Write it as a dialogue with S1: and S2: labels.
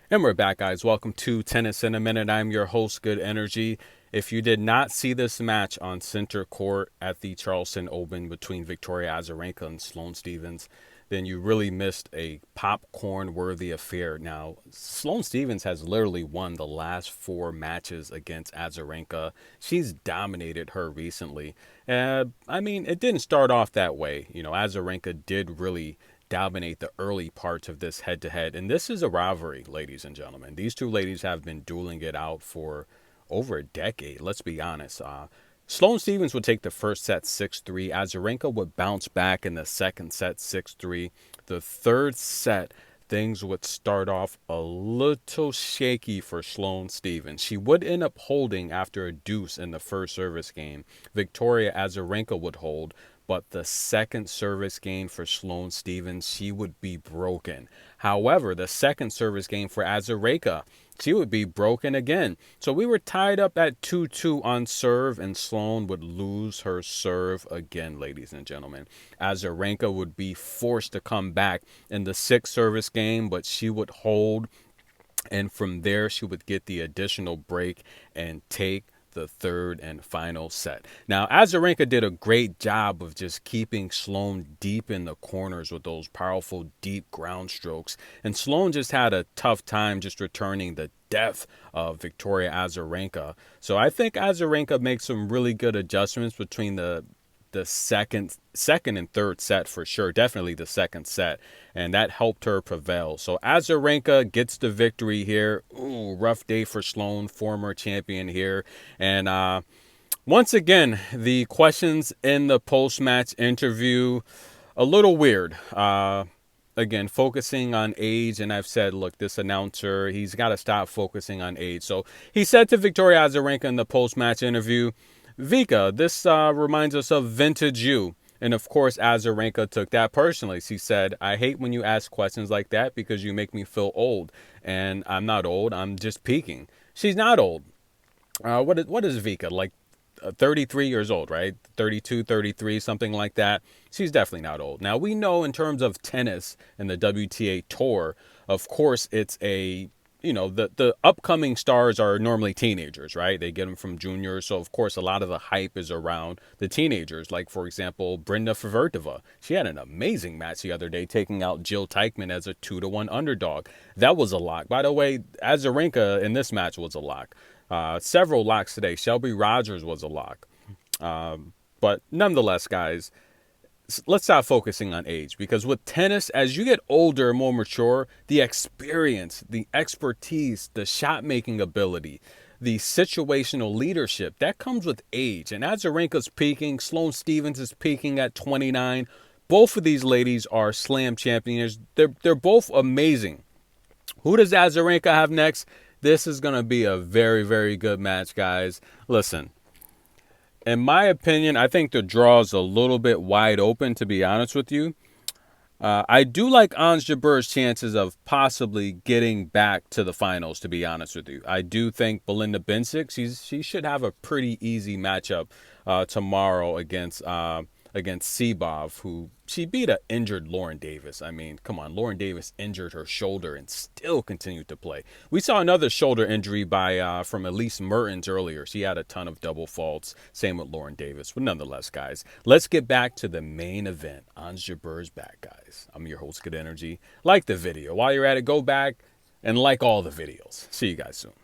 S1: And we're back, guys. Welcome to Tennis in a Minute. I'm your host, Good Energy. If you did not see this match on center court at the Charleston Open between Victoria Azarenka and Sloane Stephens, then you really missed a popcorn-worthy affair. Now, Sloane Stephens has literally won the last 4 matches against Azarenka. She's dominated her recently. It didn't start off that way. Azarenka did really dominate the early parts of this head-to-head. And this is a rivalry, ladies and gentlemen. These two ladies have been dueling it out for over a decade, let's be honest. Sloane Stephens would take the first set 6-3. Azarenka would bounce back in the second set 6-3. The third set, things would start off a little shaky for Sloane Stephens. She would end up holding after a deuce in the first service game. Victoria Azarenka would hold, but the second service game for Sloane Stephens, she would be broken. However, the second service game for Azarenka, she would be broken again. So we were tied up at 2-2 on serve, and Sloane would lose her serve again, ladies and gentlemen. Azarenka would be forced to come back in the sixth service game, but she would hold, and from there she would get the additional break and take the third and final set. Now, Azarenka did a great job of just keeping Sloane deep in the corners with those powerful, deep ground strokes. And Sloane just had a tough time just returning the depth of Victoria Azarenka. So I think Azarenka makes some really good adjustments between the second and third set for sure. Definitely the second set. And that helped her prevail. So Azarenka gets the victory here. Ooh, rough day for Sloane, former champion here. And once again, the questions in the post-match interview, a little weird. Again, focusing on age, and I've said, look, this announcer, he's got to stop focusing on age. So he said to Victoria Azarenka in the post-match interview, Vika, this reminds us of vintage you. And of course, Azarenka took that personally. She said, I hate when you ask questions like that because you make me feel old. And I'm not old. I'm just peaking. She's not old. What is Vika? Like 33 years old, right? 32, 33, something like that. She's definitely not old. Now, we know in terms of tennis and the WTA Tour, of course, it's the upcoming stars are normally teenagers, right? They get them from juniors. So, of course, a lot of the hype is around the teenagers. Like, for example, Brenda Favretova. She had an amazing match the other day, taking out Jill Teichmann as a 2-1 underdog. That was a lock. By the way, Azarenka in this match was a lock. Several locks today. Shelby Rogers was a lock. But nonetheless, guys, let's stop focusing on age, because with tennis, as you get older, more mature, the experience, the expertise, the shot making ability, the situational leadership, that comes with age. And Azarenka's peaking, Sloane Stephens is peaking at 29. Both of these ladies are slam champions. They're both amazing. Who does Azarenka have next? This is going to be a very, very good match, guys. Listen, in my opinion, I think the draw is a little bit wide open, to be honest with you. I do like Ons Jabeur's chances of possibly getting back to the finals, to be honest with you. I do think Belinda Bencic, she should have a pretty easy matchup tomorrow against Sebov, who she beat an injured Lauren Davis. I mean, come on, Lauren Davis injured her shoulder and still continued to play. We saw another shoulder injury from Elise Mertens earlier. She had a ton of double faults. Same with Lauren Davis. But nonetheless, guys, let's get back to the main event. Ons Jabeur's back, guys. I'm your host, Good Energy. Like the video. While you're at it, go back and like all the videos. See you guys soon.